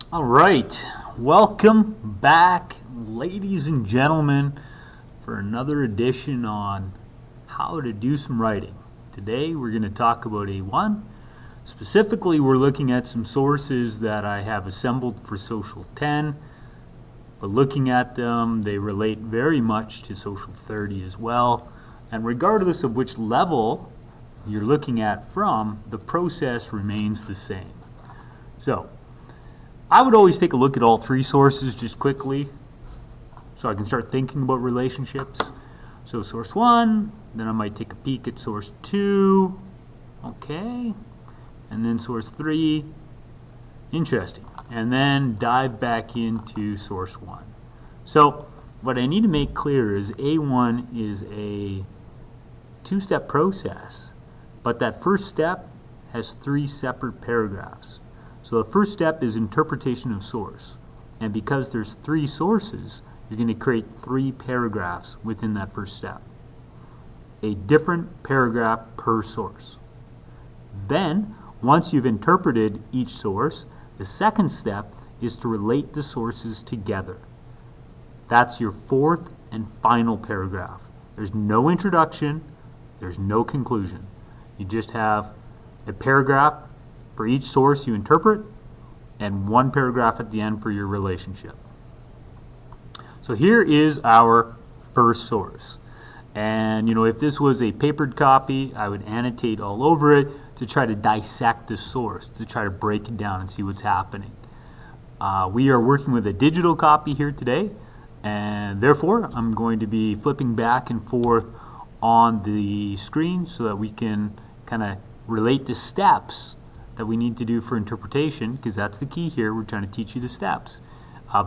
All right, welcome back, ladies and gentlemen, for another edition on how to do some writing. Today we're going to talk about A1. Specifically, we're looking at some sources that I have assembled for Social 10, but looking at them, they relate very much to Social 30 as well. And regardless of which level you're looking at from, the process remains the same. So, I would always take a look at all three sources just quickly so I can start thinking about relationships. So source 1, then I might take a peek at source 2, okay, and then source 3, interesting, and then dive back into source 1. So what I need to make clear is A1 is a two-step process, but that first step has 3 separate paragraphs. So the first step is interpretation of source. And because there's 3 sources, you're going to create 3 paragraphs within that first step. A different paragraph per source. Then, once you've interpreted each source, the second step is to relate the sources together. That's your 4th and final paragraph. There's no introduction, there's no conclusion. You just have a paragraph for each source you interpret, and 1 paragraph at the end for your relationship. So here is our first source. And if this was a papered copy, I would annotate all over it to try to dissect the source, to try to break it down and see what's happening. We are working with a digital copy here today, and therefore I'm going to be flipping back and forth on the screen so that we can kind of relate the steps that we need to do for interpretation, because that's the key here. We're trying to teach you the steps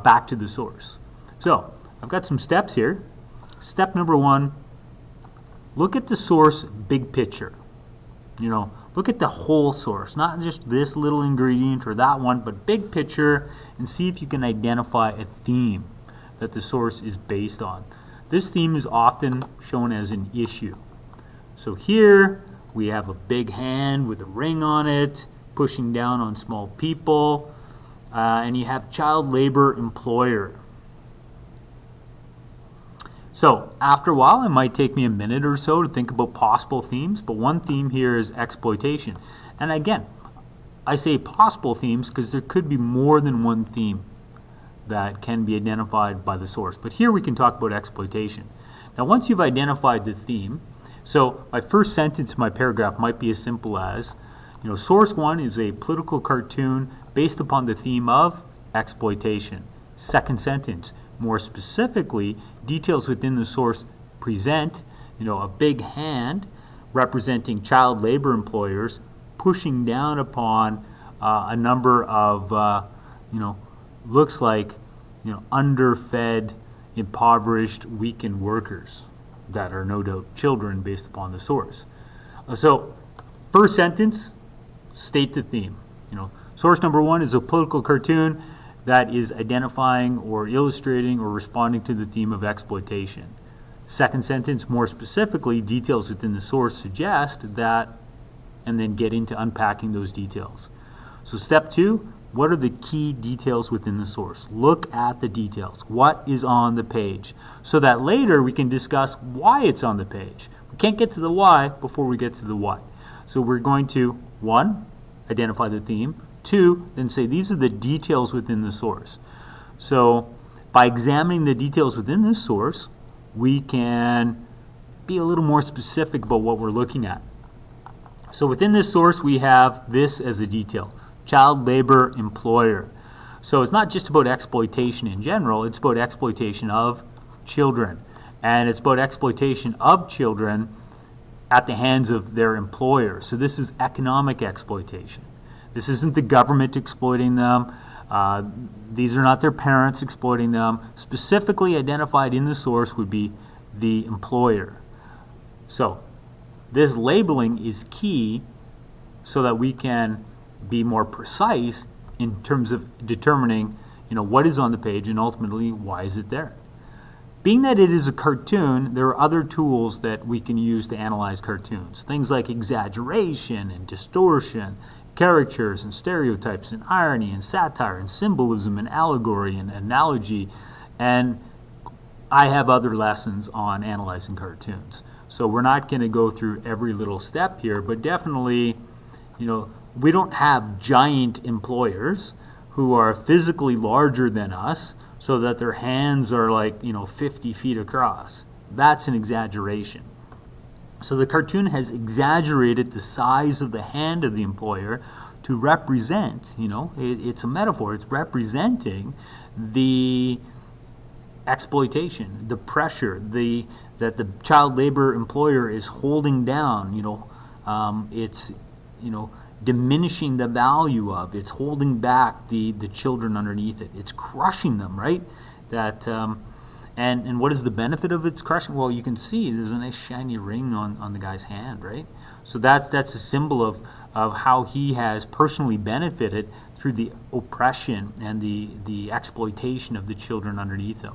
back to the source. So I've got some steps here. Step number 1, look at the source big picture. Look at the whole source, not just this little ingredient or that one, but big picture, and see if you can identify a theme that the source is based on. This theme is often shown as an issue. So here we have a big hand with a ring on it, pushing down on small people, and you have child labor employer. So after a while, it might take me a minute or so to think about possible themes, but one theme here is exploitation. And again, I say possible themes because there could be more than one theme that can be identified by the source. But here we can talk about exploitation. Now once you've identified the theme, so my first sentence in my paragraph might be as simple as, source 1 is a political cartoon based upon the theme of exploitation. Second sentence, more specifically, details within the source present, a big hand representing child labor employers pushing down upon a number of, looks like, underfed, impoverished, weakened workers that are no doubt children based upon the source. So, first sentence, state the theme. Source number 1 is a political cartoon that is identifying or illustrating or responding to the theme of exploitation. Second sentence, more specifically, details within the source suggest that, and then get into unpacking those details. So step 2, what are the key details within the source? Look at the details. What is on the page? So that later we can discuss why it's on the page. We can't get to the why before we get to the what. So we're going to, 1, identify the theme. 2, then say these are the details within the source. So by examining the details within this source, we can be a little more specific about what we're looking at. So within this source, we have this as a detail, child labor employer. So it's not just about exploitation in general, it's about exploitation of children. And it's about exploitation of children at the hands of their employer. So this is economic exploitation. This isn't the government exploiting them. These are not their parents exploiting them. Specifically identified in the source would be the employer. So this labeling is key so that we can be more precise in terms of determining, what is on the page and ultimately why is it there. Being that it is a cartoon, there are other tools that we can use to analyze cartoons. Things like exaggeration and distortion, caricatures and stereotypes and irony and satire and symbolism and allegory and analogy. And I have other lessons on analyzing cartoons. So we're not going to go through every little step here, but definitely, we don't have giant employers who are physically larger than us so that their hands are like, 50 feet across. That's an exaggeration. So the cartoon has exaggerated the size of the hand of the employer to represent, it's a metaphor, it's representing the exploitation, the pressure, that the child labor employer is holding down. It's diminishing the value of. It's holding back the children underneath it. It's crushing them, right? That and what is the benefit of its crushing? Well, you can see there's a nice shiny ring on the guy's hand, right? So that's a symbol of how he has personally benefited through the oppression and the exploitation of the children underneath him.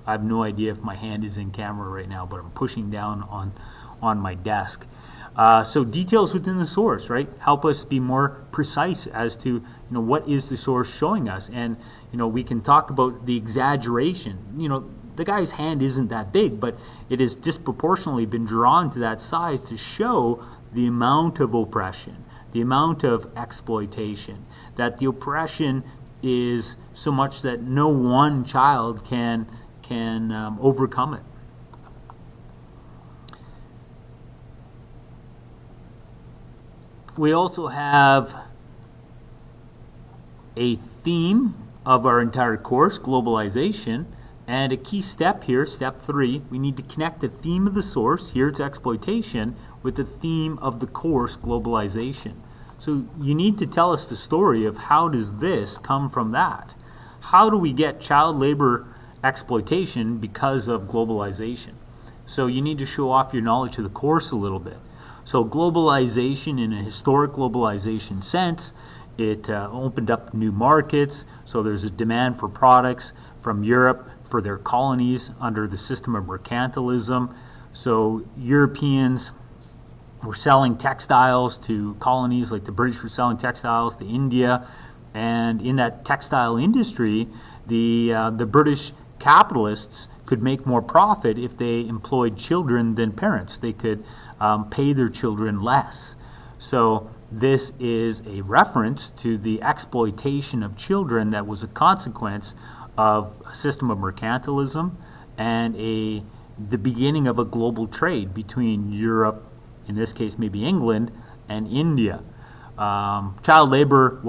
I have no idea if my hand is in camera right now, but I'm pushing down on my desk. So details within the source, right, help us be more precise as to what is the source showing us, and we can talk about the exaggeration. The guy's hand isn't that big, but it has disproportionately been drawn to that size to show the amount of oppression, the amount of exploitation, that the oppression is so much that no one child can overcome it. We also have a theme of our entire course, globalization, and a key step here, step 3, we need to connect the theme of the source, here it's exploitation, with the theme of the course, globalization. So you need to tell us the story of how does this come from that? How do we get child labor exploitation because of globalization? So you need to show off your knowledge of the course a little bit. So globalization, in a historic globalization sense, it opened up new markets. So there's a demand for products from Europe for their colonies under the system of mercantilism. So Europeans were selling textiles to colonies, like the British were selling textiles to India. And in that textile industry, the British capitalists could make more profit if they employed children than parents. They could pay their children less. So this is a reference to the exploitation of children that was a consequence of a system of mercantilism and the beginning of a global trade between Europe, in this case maybe England, and India. Child labor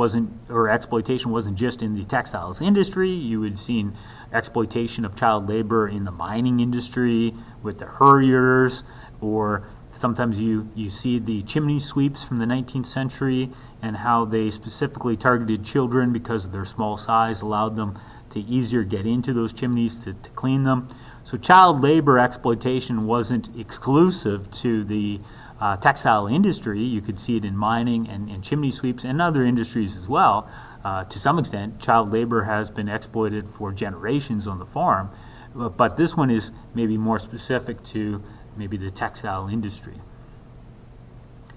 or exploitation wasn't just in the textiles industry. You had seen exploitation of child labor in the mining industry with the hurriers, or sometimes you see the chimney sweeps from the 19th century and how they specifically targeted children because of their small size, allowed them to easier get into those chimneys to clean them. So child labor exploitation wasn't exclusive to the textile industry. You could see it in mining and chimney sweeps and other industries as well. To some extent, child labor has been exploited for generations on the farm, but this one is maybe more specific to maybe the textile industry.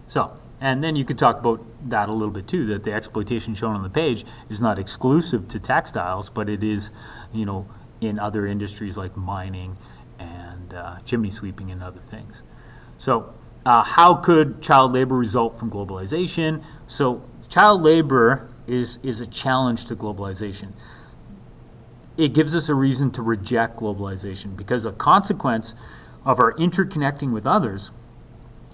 So, and then you could talk about that a little bit too, that the exploitation shown on the page is not exclusive to textiles, but it is, in other industries like mining and chimney sweeping and other things. So, how could child labor result from globalization? So, child labor is a challenge to globalization. It gives us a reason to reject globalization because a consequence of our interconnecting with others,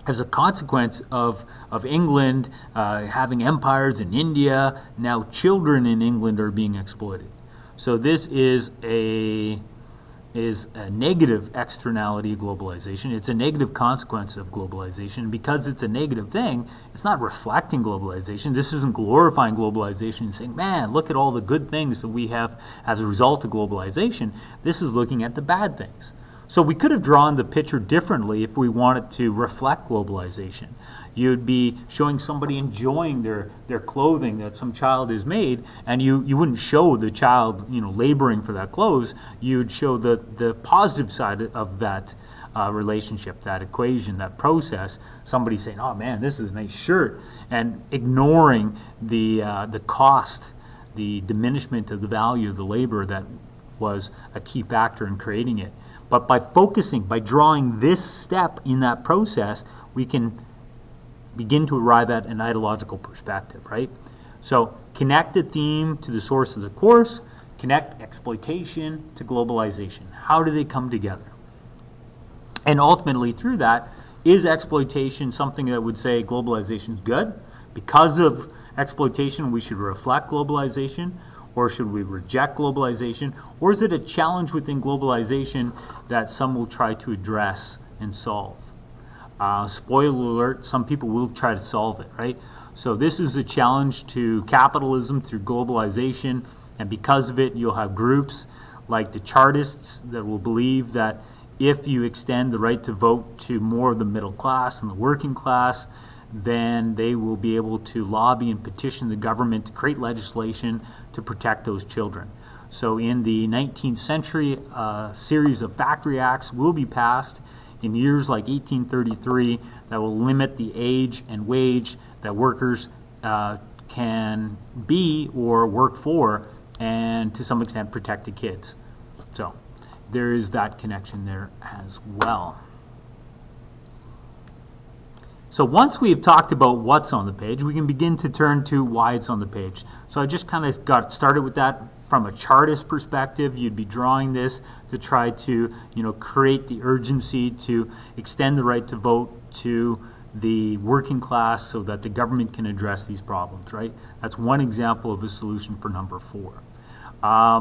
as a consequence of England having empires in India, now children in England are being exploited. So this is a negative externality of globalization. It's a negative consequence of globalization. Because it's a negative thing, it's not reflecting globalization. This isn't glorifying globalization and saying, man, look at all the good things that we have as a result of globalization. This is looking at the bad things. So we could have drawn the picture differently if we wanted to reflect globalization. You'd be showing somebody enjoying their clothing that some child has made, and you wouldn't show the child laboring for that clothes. You'd show the positive side of that relationship, that equation, that process. Somebody saying, "Oh man, this is a nice shirt," and ignoring the cost, the diminishment of the value of the labor that was a key factor in creating it. But by focusing, by drawing this step in that process, we can begin to arrive at an ideological perspective, right? So connect the theme to the source of the course, connect exploitation to globalization. How do they come together? And ultimately through that, is exploitation something that would say globalization is good? Because of exploitation, we should reflect globalization? Or should we reject globalization? Or is it a challenge within globalization that some will try to address and solve? Spoiler alert, some people will try to solve it, right? So this is a challenge to capitalism through globalization, and because of it, you'll have groups like the Chartists that will believe that if you extend the right to vote to more of the middle class and the working class, then they will be able to lobby and petition the government to create legislation to protect those children. So in the 19th century, a series of factory acts will be passed in years like 1833 that will limit the age and wage that workers can be or work for, and to some extent protect the kids. So there is that connection there as well. So once we've talked about what's on the page, we can begin to turn to why it's on the page. So I just kind of got started with that from a Chartist perspective. You'd be drawing this to try to, create the urgency to extend the right to vote to the working class so that the government can address these problems, right? That's one example of a solution for number 4.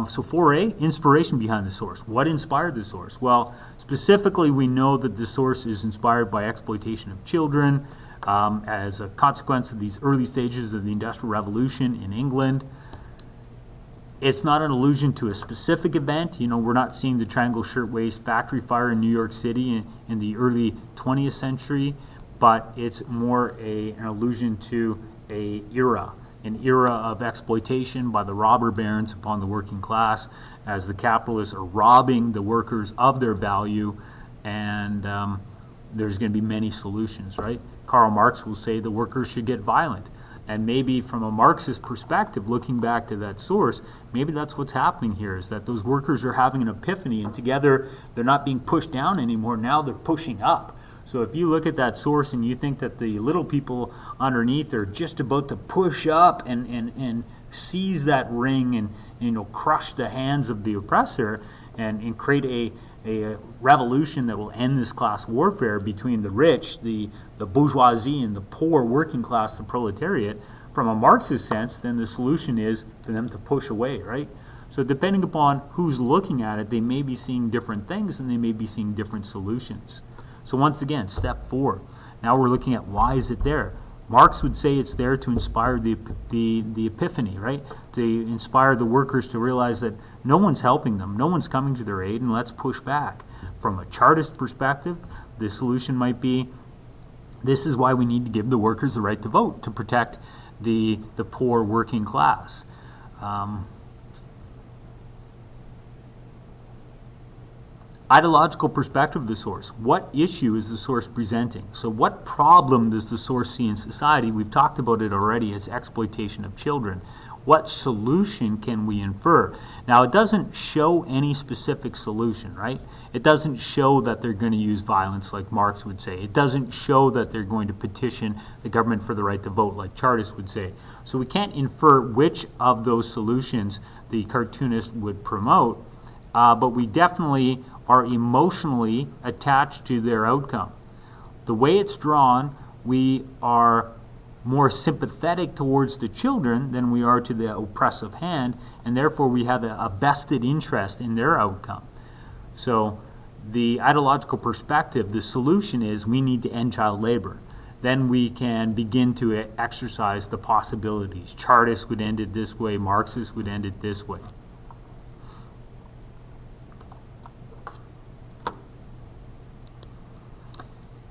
So 4A, inspiration behind the source. What inspired the source? Well, specifically, we know that the source is inspired by exploitation of children as a consequence of these early stages of the Industrial Revolution in England. It's not an allusion to a specific event. We're not seeing the Triangle Shirtwaist factory fire in New York City in the early 20th century, but it's more an allusion to an era of exploitation by the robber barons upon the working class as the capitalists are robbing the workers of their value, and there's going to be many solutions, right? Karl Marx will say the workers should get violent. And maybe from a Marxist perspective, looking back to that source, maybe that's what's happening here, is that those workers are having an epiphany, and together they're not being pushed down anymore, now they're pushing up. So if you look at that source and you think that the little people underneath are just about to push up and seize that ring and crush the hands of the oppressor and create a revolution that will end this class warfare between the rich, the bourgeoisie, and the poor working class, the proletariat, from a Marxist sense, then the solution is for them to push away, right? So depending upon who's looking at it, they may be seeing different things and they may be seeing different solutions. So once again, step 4. Now we're looking at why is it there? Marx would say it's there to inspire the epiphany, right? To inspire the workers to realize that no one's helping them, no one's coming to their aid, and let's push back. From a Chartist perspective, the solution might be, this is why we need to give the workers the right to vote, to protect the poor working class. Ideological perspective of the source. What issue is the source presenting? So what problem does the source see in society? We've talked about it already. It's exploitation of children. What solution can we infer? Now, it doesn't show any specific solution, right? It doesn't show that they're going to use violence like Marx would say. It doesn't show that they're going to petition the government for the right to vote like Chartists would say. So we can't infer which of those solutions the cartoonist would promote, but we definitely are emotionally attached to their outcome. The way it's drawn, we are more sympathetic towards the children than we are to the oppressive hand, and therefore we have a vested interest in their outcome. So the ideological perspective, the solution is we need to end child labor. Then we can begin to exercise the possibilities. Chartists would end it this way, Marxists would end it this way.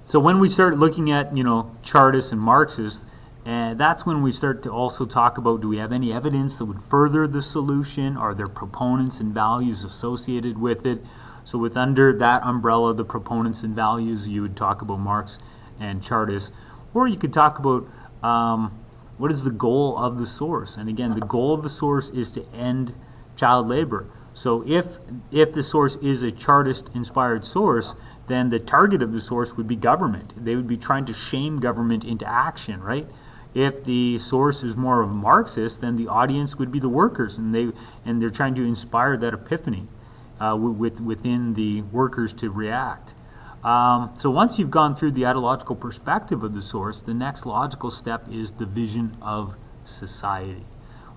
So when we start looking at, Chartists and Marxists, and that's when we start to also talk about, do we have any evidence that would further the solution? Are there proponents and values associated with it? So with under that umbrella, the proponents and values, you would talk about Marx and Chartist, or you could talk about what is the goal of the source. And again, the goal of the source is to end child labor. So if the source is a Chartist-inspired source, then the target of the source would be government. They would be trying to shame government into action, right? If the source is more of Marxist, then the audience would be the workers, and they're trying to inspire that epiphany within the workers to react. So once you've gone through the ideological perspective of the source, the next logical step is the vision of society.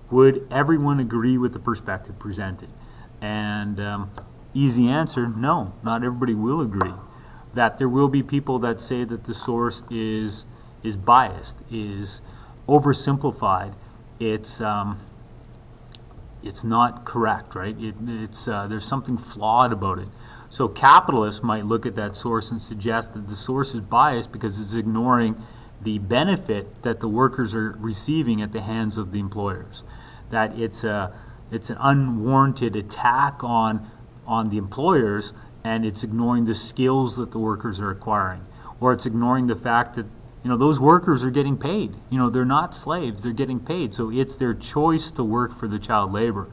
Would everyone agree with the perspective presented? And easy answer, no, not everybody will agree. That there will be people that say that the source is biased, is oversimplified, it's not correct, right? There's something flawed about it. So capitalists might look at that source and suggest that the source is biased because it's ignoring the benefit that the workers are receiving at the hands of the employers. That it's an unwarranted attack on the employers, and it's ignoring the skills that the workers are acquiring, or it's ignoring the fact that those workers are getting paid. They're not slaves, they're getting paid. So it's their choice to work for the child labor,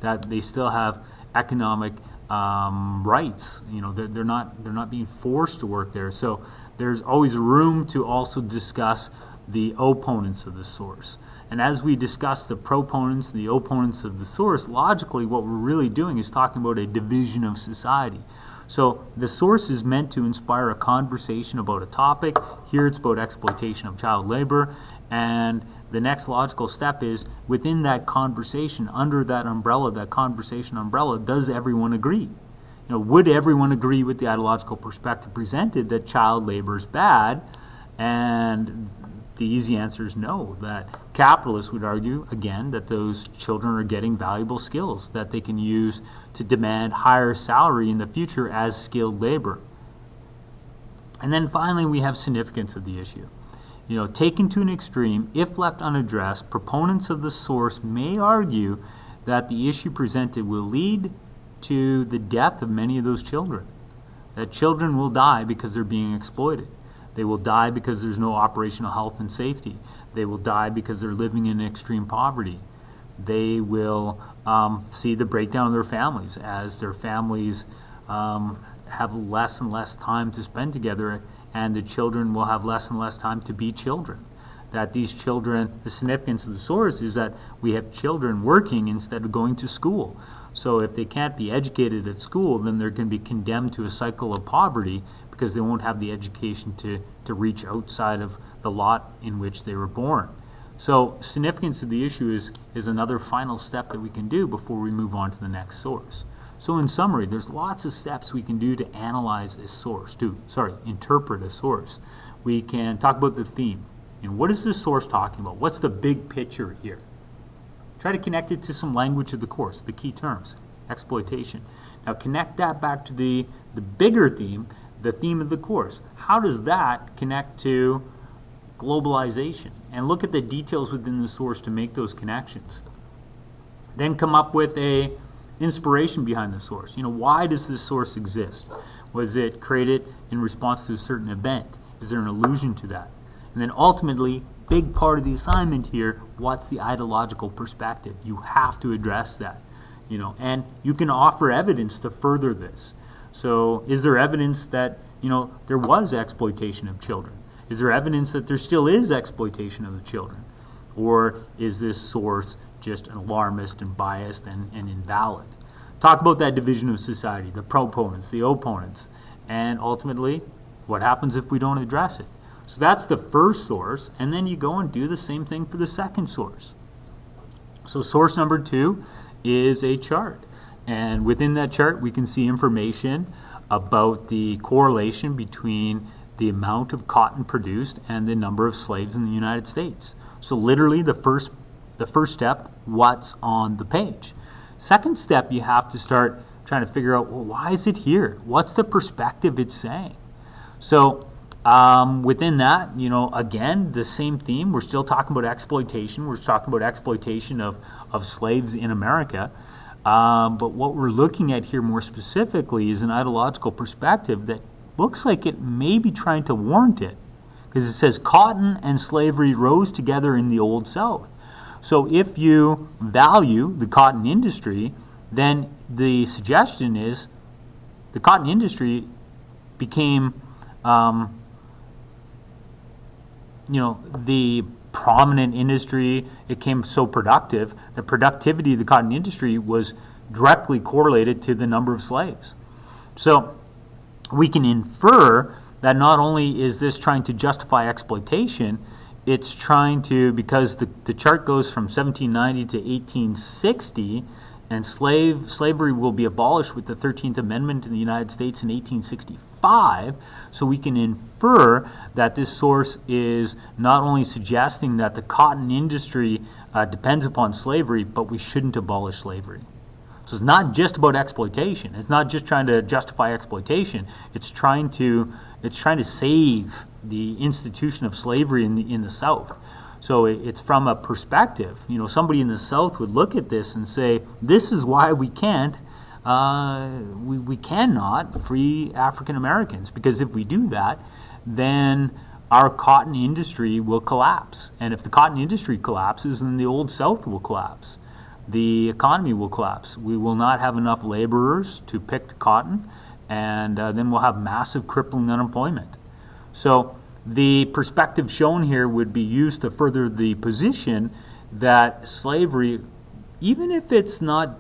that they still have economic rights. They're not being forced to work there. So there's always room to also discuss the opponents of the source. And as we discuss the proponents and the opponents of the source, logically what we're really doing is talking about a division of society. So the source is meant to inspire a conversation about a topic. Here it's about exploitation of child labor. And the next logical step is, within that conversation, under that umbrella, that conversation umbrella, does everyone agree? Would everyone agree with the ideological perspective presented that child labor is bad? And the easy answer is no, that capitalists would argue, again, that those children are getting valuable skills that they can use to demand higher salary in the future as skilled labor. And then finally, we have significance of the issue. Taken to an extreme, if left unaddressed, proponents of the source may argue that the issue presented will lead to the death of many of those children, that children will die because they're being exploited. They will die because there's no operational health and safety. They will die because they're living in extreme poverty. They will see the breakdown of their families as their families have less and less time to spend together, and the children will have less and less time to be children. That these children, the significance of the source is that we have children working instead of going to school. So if they can't be educated at school, then they're going to be condemned to a cycle of poverty because they won't have the education to reach outside of the lot in which they were born. So significance of the issue is another final step that we can do before we move on to the next source. So in summary, there's lots of steps we can do to analyze a source, interpret a source. We can talk about the theme. What is this source talking about? What's the big picture here? Try to connect it to some language of the course, the key terms, exploitation. Now connect that back to the bigger theme, the theme of the course. How does that connect to globalization? And look at the details within the source to make those connections. Then come up with a inspiration behind the source. Why does this source exist? Was it created in response to a certain event? Is there an allusion to that? And then ultimately, big part of the assignment here, what's the ideological perspective? You have to address that, and you can offer evidence to further this. So is there evidence that, there was exploitation of children? Is there evidence that there still is exploitation of the children? Or is this source just an alarmist and biased and invalid? Talk about that division of society, the proponents, the opponents, and ultimately, what happens if we don't address it? So that's the first source, and then you go and do the same thing for the second source. So source number 2 is a chart, and within that chart we can see information about the correlation between the amount of cotton produced and the number of slaves in the United States. So literally the first step, what's on the page. Second step, you have to start trying to figure out, well, why is it here? What's the perspective it's saying? So within that, again, the same theme. We're still talking about exploitation. We're talking about exploitation of slaves in America. But what we're looking at here more specifically is an ideological perspective that looks like it may be trying to warrant it, because it says cotton and slavery rose together in the Old South. So if you value the cotton industry, then the suggestion is the cotton industry became, the prominent industry. It became so productive. The productivity of the cotton industry was directly correlated to the number of slaves. So we can infer that not only is this trying to justify exploitation, it's trying to, because the chart goes from 1790 to 1860, and slavery will be abolished with the 13th Amendment in the United States in 1865. So we can infer that this source is not only suggesting that the cotton industry depends upon slavery, but we shouldn't abolish slavery. So it's not just about exploitation. It's not just trying to justify exploitation. It's trying to save the institution of slavery in the South. So it's from a perspective. Somebody in the South would look at this and say, this is why we can't, we cannot free African Americans, because if we do that, then our cotton industry will collapse. And if the cotton industry collapses, then the Old South will collapse. The economy will collapse. We will not have enough laborers to pick the cotton, and then we'll have massive crippling unemployment. So the perspective shown here would be used to further the position that slavery, even if it's not,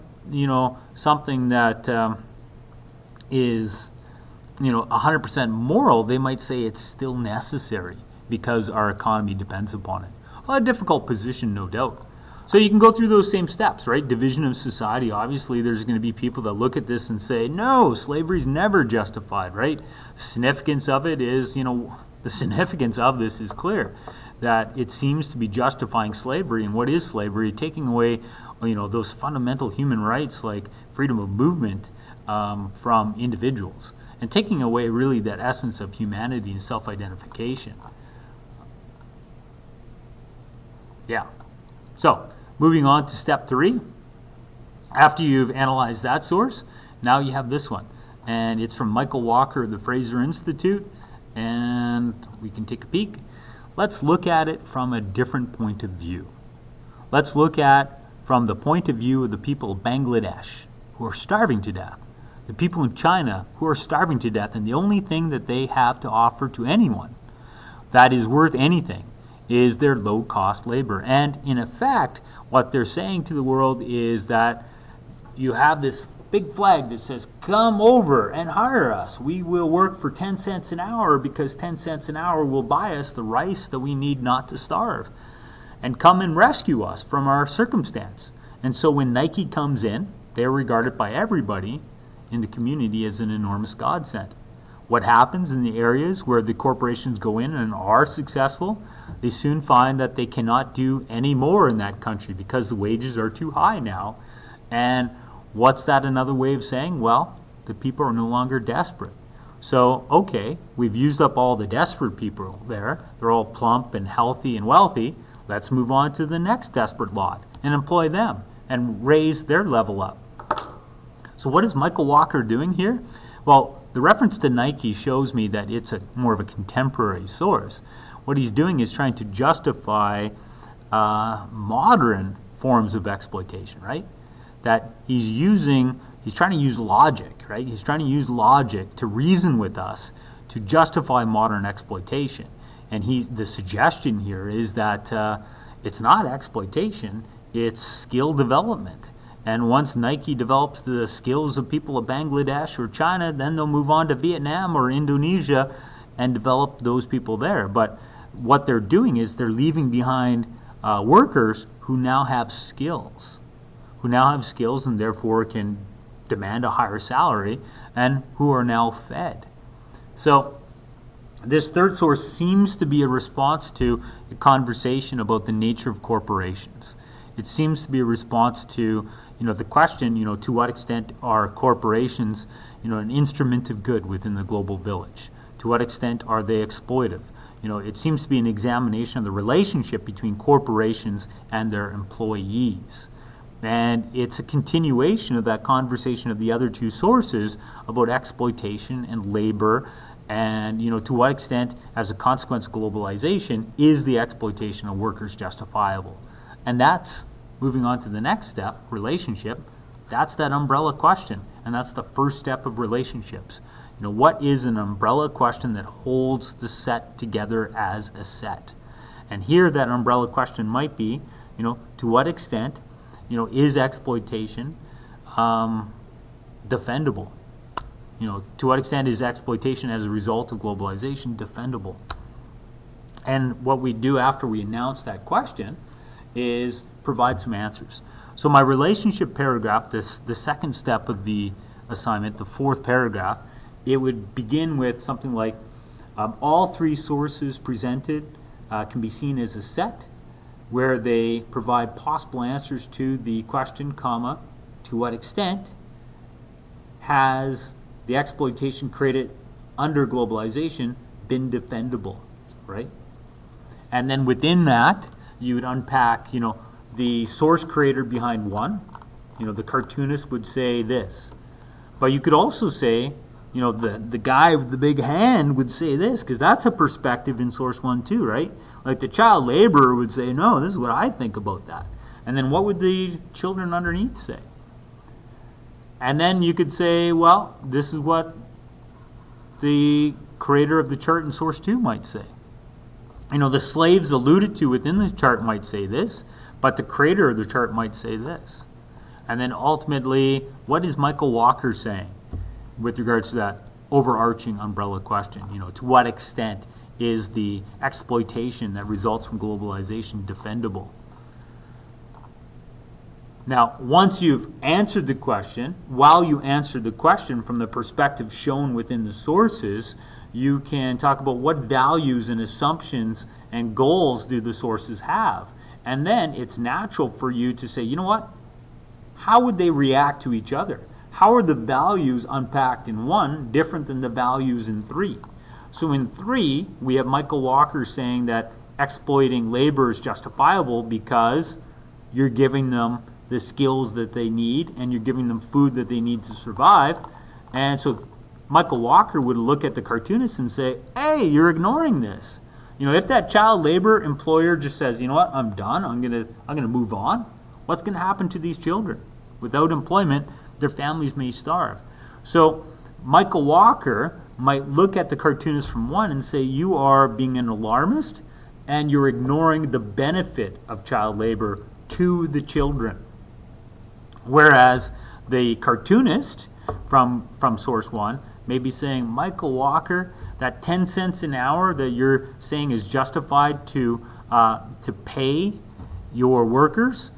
something that is, 100% moral, they might say it's still necessary because our economy depends upon it. Well, a difficult position, no doubt. So you can go through those same steps, right? Division of society. Obviously, there's going to be people that look at this and say, no, slavery's never justified, right? Significance of it is, the significance of this is clear, that it seems to be justifying slavery. And what is slavery? Taking away, those fundamental human rights like freedom of movement from individuals, and taking away really that essence of humanity and self-identification. Yeah. So moving on to step 3. After you've analyzed that source, now you have this one. And it's from Michael Walker of the Fraser Institute. And we can take a peek. Let's look at it from a different point of view. Let's look at from the point of view of the people of Bangladesh who are starving to death. The people in China who are starving to death, and the only thing that they have to offer to anyone that is worth anything is their low-cost labor. And in effect, what they're saying to the world is that you have this big flag that says, come over and hire us. We will work for 10 cents an hour because 10 cents an hour will buy us the rice that we need not to starve. And come and rescue us from our circumstance. And so when Nike comes in, they're regarded by everybody in the community as an enormous godsend. What happens in the areas where the corporations go in and are successful, they soon find that they cannot do any more in that country because the wages are too high now. And what's that another way of saying? Well, the people are no longer desperate. So, okay, we've used up all the desperate people there. They're all plump and healthy and wealthy. Let's move on to the next desperate lot and employ them and raise their level up. So what is Michael Walker doing here? Well, the reference to Nike shows me that it's more of a contemporary source. What he's doing is trying to justify modern forms of exploitation, right? That he's trying to use logic, right? He's trying to use logic to reason with us to justify modern exploitation. And the suggestion here is that it's not exploitation, it's skill development. And once Nike develops the skills of people of Bangladesh or China, then they'll move on to Vietnam or Indonesia and develop those people there. But what they're doing is they're leaving behind workers who now have skills, and therefore can demand a higher salary and who are now fed. So this third source seems to be a response to a conversation about the nature of corporations. It seems to be a response to the question, to what extent are corporations, an instrument of good within the global village? To what extent are they exploitive? It seems to be an examination of the relationship between corporations and their employees. And it's a continuation of that conversation of the other two sources about exploitation and labor, and to what extent, as a consequence of globalization, is the exploitation of workers justifiable? And that's moving on to the next step, relationship. That's that umbrella question, and that's the first step of relationships. What is an umbrella question that holds the set together as a set? And here that umbrella question might be, to what extent, is exploitation defendable? To what extent is exploitation as a result of globalization defendable? And what we do after we announce that question is provide some answers. So my relationship paragraph, the second step of the assignment, the fourth paragraph, it would begin with something like, all three sources presented can be seen as a set where they provide possible answers to the question, comma, to what extent has the exploitation created under globalization been defendable, right? And then within that, you would unpack, the source creator behind one. The cartoonist would say this. But you could also say, the guy with the big hand would say this, because that's a perspective in source one too, right? Like the child laborer would say, no, this is what I think about that. And then what would the children underneath say? And then you could say, well, this is what the creator of the chart in source 2 might say. The slaves alluded to within the chart might say this, but the creator of the chart might say this. And then ultimately, what is Michael Walker saying with regards to that overarching umbrella question? To what extent is the exploitation that results from globalization defendable? Now, once you've answered the question, while you answer the question from the perspective shown within the sources, you can talk about what values and assumptions and goals do the sources have. And then it's natural for you to say, what? How would they react to each other? How are the values unpacked in 1 different than the values in 3? So in 3, we have Michael Walker saying that exploiting labor is justifiable because you're giving them the skills that they need and you're giving them food that they need to survive. And so Michael Walker would look at the cartoonist and say, hey, you're ignoring this. If that child labor employer just says, what, I'm done, I'm gonna move on, what's gonna happen to these children? Without employment, their families may starve. So Michael Walker might look at the cartoonist from 1 and say, you are being an alarmist and you're ignoring the benefit of child labor to the children. Whereas the cartoonist from source 1 may be saying, Michael Walker, that 10 cents an hour that you're saying is justified to pay your workers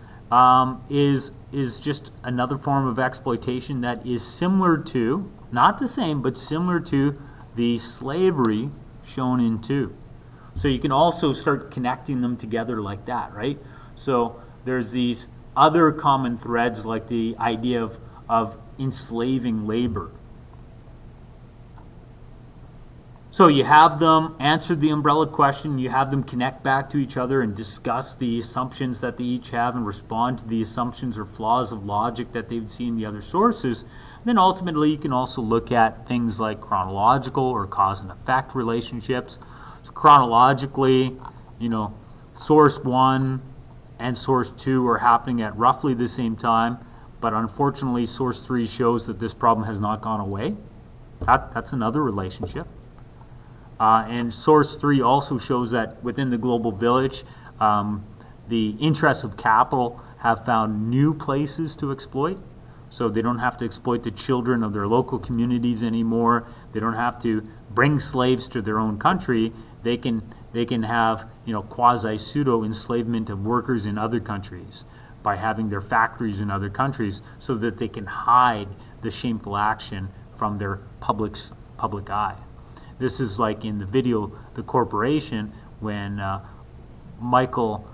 is just another form of exploitation that is similar to, not the same, but similar to the slavery shown in 2. So you can also start connecting them together like that, right? So there's these other common threads like the idea of enslaving labor. So you have them answer the umbrella question, you have them connect back to each other and discuss the assumptions that they each have and respond to the assumptions or flaws of logic that they would see in the other sources. And then ultimately you can also look at things like chronological or cause and effect relationships. So chronologically, source 1 and source 2 are happening at roughly the same time, but unfortunately source 3 shows that this problem has not gone away. That's another relationship. And source 3 also shows that within the global village, the interests of capital have found new places to exploit. So they don't have to exploit the children of their local communities anymore. They don't have to bring slaves to their own country. They can have quasi pseudo enslavement of workers in other countries by having their factories in other countries so that they can hide the shameful action from their public eye. This is like in the video, The Corporation, when Michael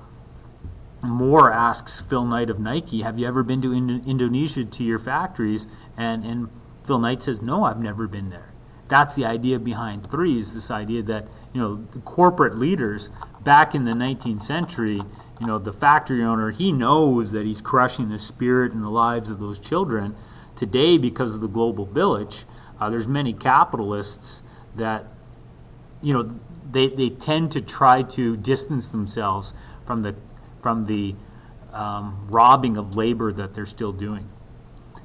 Moore asks Phil Knight of Nike, have you ever been to Indonesia to your factories? And Phil Knight says, no, I've never been there. That's the idea behind 3, is this idea that the corporate leaders back in the 19th century You know, the factory owner, he knows that he's crushing the spirit and the lives of those children. Today, because of the global village, there's many capitalists that, you know, they tend to try to distance themselves from the robbing of labor that they're still doing.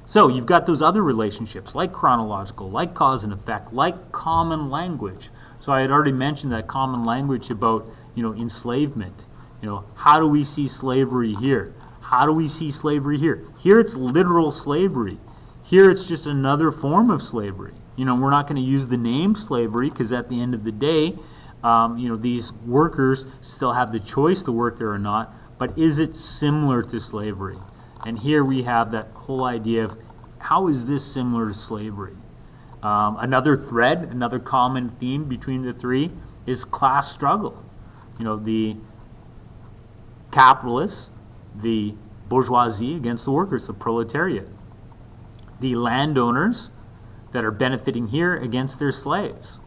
So you've got those other relationships, like chronological, like cause and effect, like common language. So I had already mentioned that common language about, you know, enslavement. You know, how do we see slavery here? How do we see slavery here? Here it's literal slavery. Here it's just another form of slavery. You know, we're not going to use the name slavery because at the end of the day, you know, these workers still have the choice to work there or not, but is it similar to slavery? And here we have that whole idea of how is this similar to slavery? Another thread, another common theme between the three is class struggle. You know, the capitalists, the bourgeoisie against the workers, the proletariat. The landowners that are benefiting here against their slaves.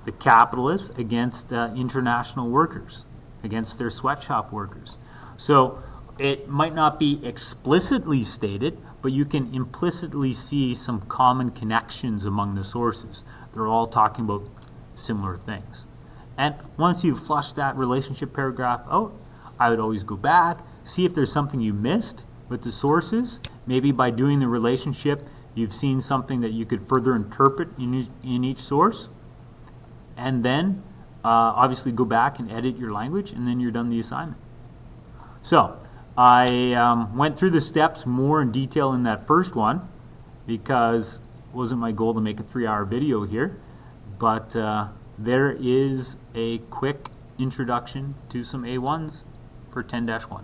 The capitalists against international workers, against their sweatshop workers. So it might not be explicitly stated, but you can implicitly see some common connections among the sources. They're all talking about similar things. And once you've flushed that relationship paragraph out, I would always go back, see if there's something you missed with the sources. Maybe by doing the relationship, you've seen something that you could further interpret in each source. And then obviously go back and edit your language, and then you're done the assignment. So I went through the steps more in detail in that first one because it wasn't my goal to make a 3-hour video here, but there is a quick introduction to some A1s for 10-1.